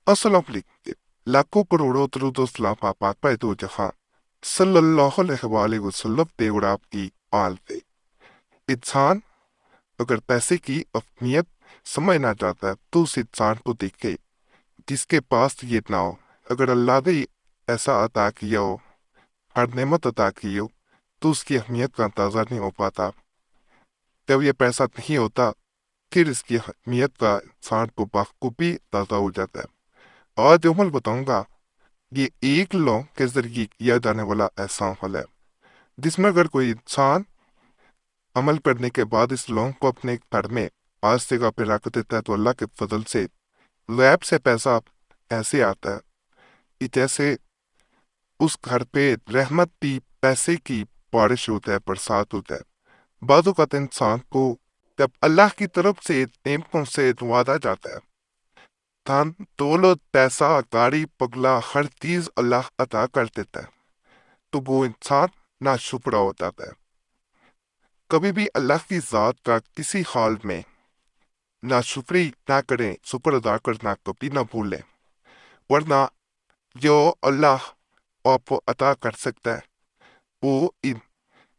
Assalamualaikum. लाखों करोड़ों दरूद और सलाम आप पाक दो जहां सल्लल्लाहु अलैहि वसल्लम पे और आपकी आल पे। इंसान अगर पैसे की अहमियत समझना चाहता है तो उस इंसान को देखे जिसके पास ये ना हो। अगर अल्लाह ने ऐसा अता किया हो, हर नेमत अता की हो, तो उसकी अहमियत का अंदाजा नहीं हो पाता। जब ये पैसा नहीं होता फिर इसकी अहमियत का इंसान को बखूबी अंदाजा हो जाता है। आज जो मैं बताऊंगा ये एक लॉ के जरिए किया जाने वाला ऐसा अमल है जिसमें अगर कोई इंसान अमल करने के बाद इस लॉ को अपने घर में आज जगह पे रख देता है तो अल्लाह के फजल से लैब से पैसा ऐसे आता है कि जैसे उस घर पे रहमत की पैसे की बारिश होता है, बरसात होता है। बाजू का इंसान को जब अल्लाह की तरफ से नेमतों से नवाजा जाता है, धन दौलत पैसा गाड़ी पगला हर चीज अल्लाह अता कर देता है, तो वो इंसान नाशुक्र हो जाता है। कभी भी अल्लाह की जात का किसी हाल में नाशुक्री ना करें, शुक्र अदा करना कभी ना भूलें, वरना जो अल्लाह आपको अता कर सकता है वो इन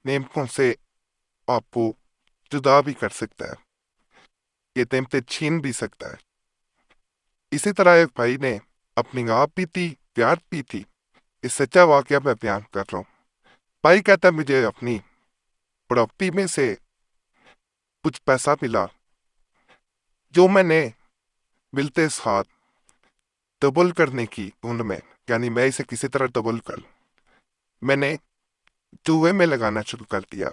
नेमतों से आपको जुदा भी कर सकता है, ये नेमतें छीन भी सकता है। इसी तरह एक भाई ने अपनी आप भी थी, प्यार भी थी। इस सच्चा वाकया मैं बयान कर रहा हूँ। भाई कहता मुझे अपनी प्रॉपर्टी में से कुछ पैसा मिला जो मैंने मिलते साथ डबल करने की धुन में, यानी मैं इसे किसी तरह डबल कर, मैंने जुए में लगाना शुरू कर दिया।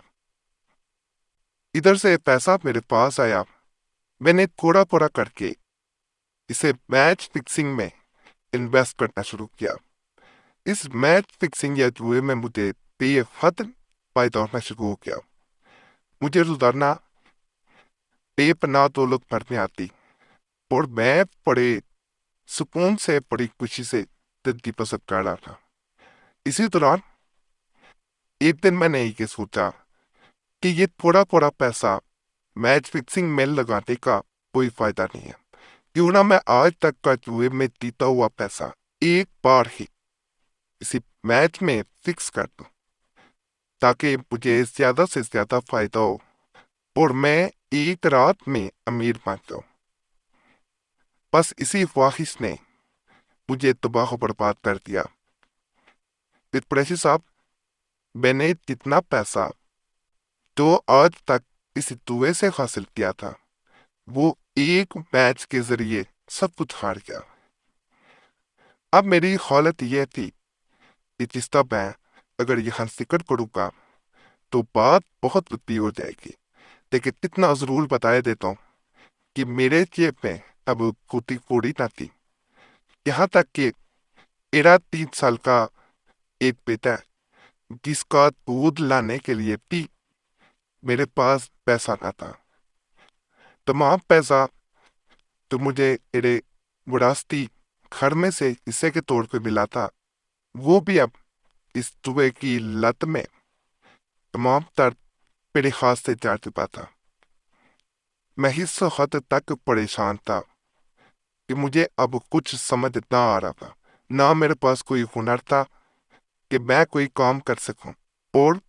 इधर से पैसा मेरे पास आया, मैंने थोड़ा थोड़ा करके इसे मैच फिक्सिंग में इन्वेस्ट करना शुरू किया। इस मैच फिक्सिंग या जुए में मुझे बेहद फायदा होना शुरू हो गया। मुझे रोजाना बेपनाह दौलत भरने आती और मैं बड़े सुकून से, बड़ी खुशी से जिंदगी बसर कर रहा था। इसी दौरान एक दिन मैंने ये सोचा कि ये थोड़ा थोड़ा पैसा मैच फिक्सिंग में लगाने का कोई फायदा नहीं है। क्यों ना मैं आज तक का जुए में जीता हुआ पैसा एक बार ही इसी मैच में फिक्स कर दूं, ताकि मुझे ज्यादा से ज्यादा फायदा हो और मैं एक रात में अमीर बन जाऊं। बस इसी ख्वाहिश ने मुझे तबाह बर्बाद कर दिया। प्रेसी साहब, मैंने जितना पैसा जो आज तक इस जुए से हासिल किया था वो एक मैच के जरिए सब कुछ हार गया। अब मेरी हालत यह थी कि जिस तरह मैं अगर यहाँ जिक्र करूँगा तो बात बहुत लंबी हो जाएगी, लेकिन इतना जरूर बताया देता हूँ कि मेरे जेब में अब फूटी कौड़ी ना थी। यहाँ तक कि मेरा 3 साल का एक बेटा है जिसका दूध लाने के लिए भी मेरे पास पैसा ना था। तमाम पैसा तो मुझे मेरे विरासती घर में से हिस्से के तौर पे मिला था, वो भी अब इस जुए की लत में तमाम तर मेरे हाथ से जा चुका था। मैं इस हद तक परेशान था कि मुझे अब कुछ समझ ना आ रहा था, ना मेरे पास कोई हुनर था कि मैं कोई काम कर सकूं, और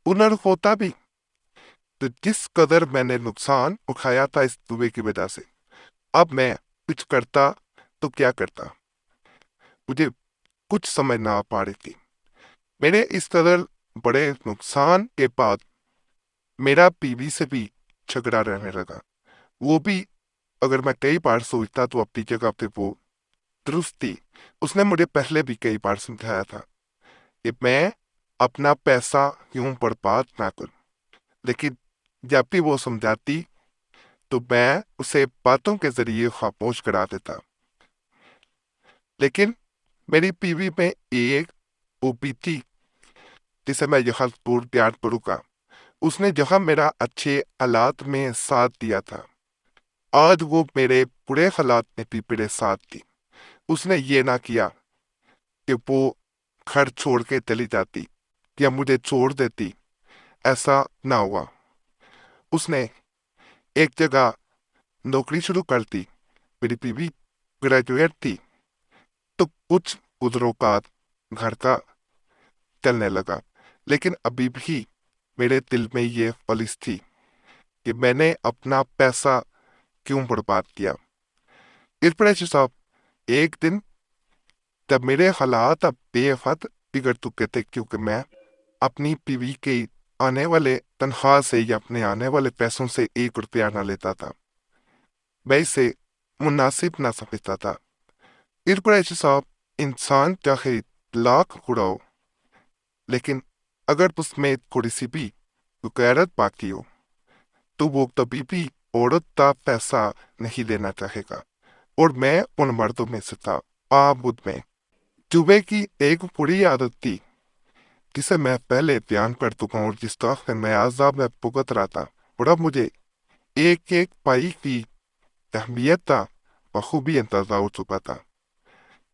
हुनर होता भी तो जिस कदर मैंने नुकसान उठाया था इस जुए की वजह से, अब मैं कुछ करता तो क्या करता, मुझे कुछ समझ ना आ पा रही थी। मेरे इस कदर बड़े नुकसान के बाद मेरा बीवी से भी झगड़ा रहने लगा। वो भी अगर मैं कई बार सोचता तो अपनी जगह पे वो दुरुस्त थी। उसने मुझे पहले भी कई बार समझाया था कि मैं अपना पैसा यूं बर्बाद ना करूं, लेकिन जब भी वो समझाती तो मैं उसे बातों के जरिए खामोश करा देता। लेकिन मेरी बीवी में एक खूबी थी जिसे मैं यहाँ जरूर बयान करूंगा। उसने जहां मेरा अच्छे हालात में साथ दिया था, आज वो मेरे बुरे हालात में भी मेरे साथ थी। उसने ये ना किया कि वो घर छोड़ के चली जाती या मुझे छोड़ देती, ऐसा ना हुआ। उसने एक जगह नौकरी शुरू कर दी। मेरी बीवी ग्रेजुएट थी, तो कुछ उद्रोकात घर का चलने लगा, लेकिन अभी भी मेरे दिल में ये फलिस थी कि मैंने अपना पैसा क्यों बर्बाद किया। इस पर साहब, एक दिन जब मेरे हालात अब बेहद बिगड़ चुके थे, क्योंकि मैं अपनी बीवी के आने वाले तनख्वाह से या अपने आने वाले पैसों से 1 रुपया ना लेता था, मैं इसे मुनासिब ना समझता था। इस पर साहब, इंसान चाहे लाख उड़ाओ, लेकिन अगर उसमें थोड़ी सी भी गैरत बाकी हो तो वो कभी भी औरत का पैसा नहीं लेना चाहेगा। और मैं उन मर्दों में से था। मुझ में जुबे की एक बुरी आदत थी जिसे मैं पहले बयान कर चुका हूँ, और जिस वक्त मैं आजाब में भुगत रहा था, और अब मुझे एक एक पाई की अहमियत का बखूबी अंदाजा हो चुका था।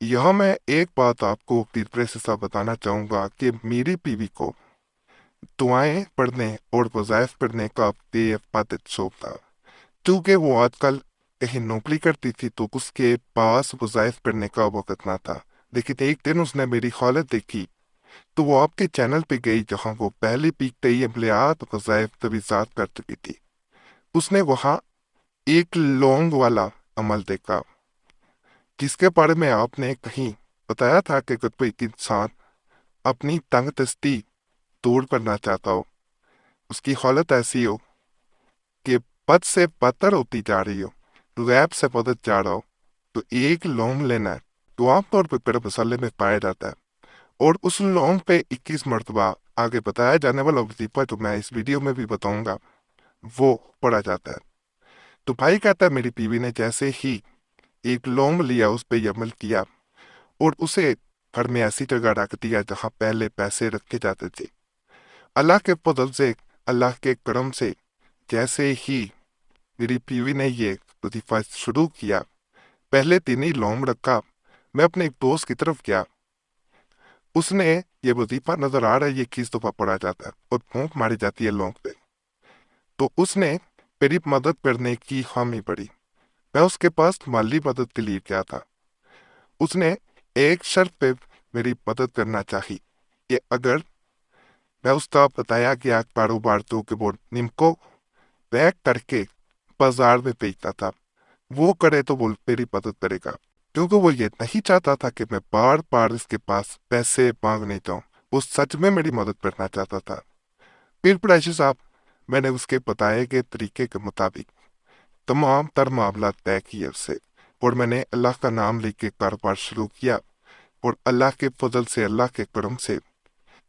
यह मैं एक बात आपको तीसरे से साथ बताना चाहूंगा कि मेरी बीवी को दुआएं पढ़ने और वज़ाइफ पढ़ने का बेहद शौक था। क्योंकि वो आजकल कहीं नौकरी करती थी तो उसके पास वज़ाइफ पढ़ने का वक्त ना था। लेकिन एक दिन उसने मेरी हालत देखी तो वो आपके चैनल पे गई, जहां वो पहले भी कई अमलियात वज़ाइफ तवीज़ात कर चुकी थी। उसने वहां एक लौंग वाला अमल देखा, जिसके बारे में आपने कहीं बताया था कि अगर कोई इंसान अपनी तंग दस्ती दूर करना चाहता हो, उसकी हालत ऐसी हो कि बद से बदतर होती जा रही हो, गैब से बदत जा रहा हो, तो एक लौंग लेना है, तो आमतौर पर गरम मसाले में पाया जाता है। और उस लौंग पे 21 मरतबा आगे बताया जाने वाला वजीफा जो मैं इस वीडियो में भी बताऊंगा वो पढ़ा जाता है। तो भाई कहता है मेरी बीवी ने जैसे ही एक लौंग लिया, उस पे अमल किया और उसे घर में ऐसी जगह रख दिया जहां पहले पैसे रखे जाते थे। अल्लाह के फजल से, अल्लाह के करम से, जैसे ही मेरी बीवी ने ये वजीफा शुरू किया, पहले दिन ही लौंग रखा, मैं अपने एक दोस्त की तरफ गया, उसने ये वजीफा नजर आ रहा है ये किस दफा पढ़ा जाता है और फूंक मारी जाती है लौंग पे, तो उसने मेरी मदद करने की हामी पड़ी। मैं उसके पास माली मदद के लिए गया था। उसने एक शर्त पे मेरी मदद करना चाही कि अगर मैं उसका बताया गया कारोबार तो कि वो निम्को पैक करके बाजार में बेचता था, वो करे तो वो मेरी मदद करेगा, क्योंकि वो ये नहीं चाहता था कि मैं बार बार इसके पास पैसे मांगने जाऊं। वो सच में मेरी मदद करना चाहता था। फिर कुरैशी साहब, मैंने उसके बताए गए तरीके के मुताबिक तमाम तर मामला तय किए उससे, और मैंने अल्लाह का नाम लेके कारोबार शुरू किया। और अल्लाह के फजल से, अल्लाह के करम से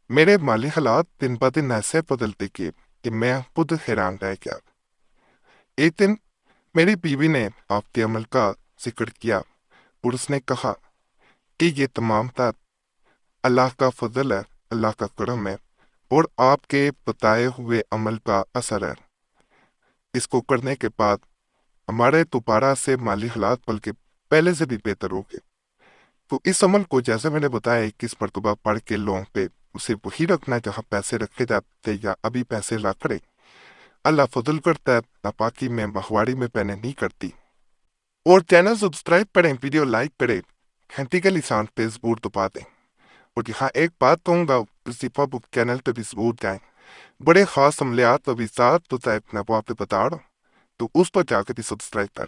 मेरे माली हालात दिन ब दिन ऐसे बदलते गए कि मैं खुद हैरान रह गया। एक दिन मेरी बीवी ने आपके अमल का जिक्र किया और उसने कहा कि ये तमाम तर अल्लाह का फजल है, अल्लाह का करम है और आपके बताए हुए अमल का असर है। इसको करने के बाद हमारे दोबारा से माली हालात बल्कि पहले से भी बेहतर हो गए। तो इस अमल को जैसे मैंने बताया 21 मरतबा पढ़ के लौंग पे उसे वही रखना जहाँ पैसे रखे जाते या अभी पैसे रख रहे। अल्लाह फजल करता है, नापाकी में मखवाड़ी में पहने नहीं करती। और चैनल सब्सक्राइब करें, वीडियो लाइक करें, घंटी के निशान पे जरूर दबा दें। और यहाँ एक बात कहूँगा, वजीफा बुक चैनल पे भी जरूर जाएं। बड़े खास अमलियात अभी साथ तो मैं वो आपको बता रहा हूँ, तो उस पर जाकर भी सब्सक्राइब करें।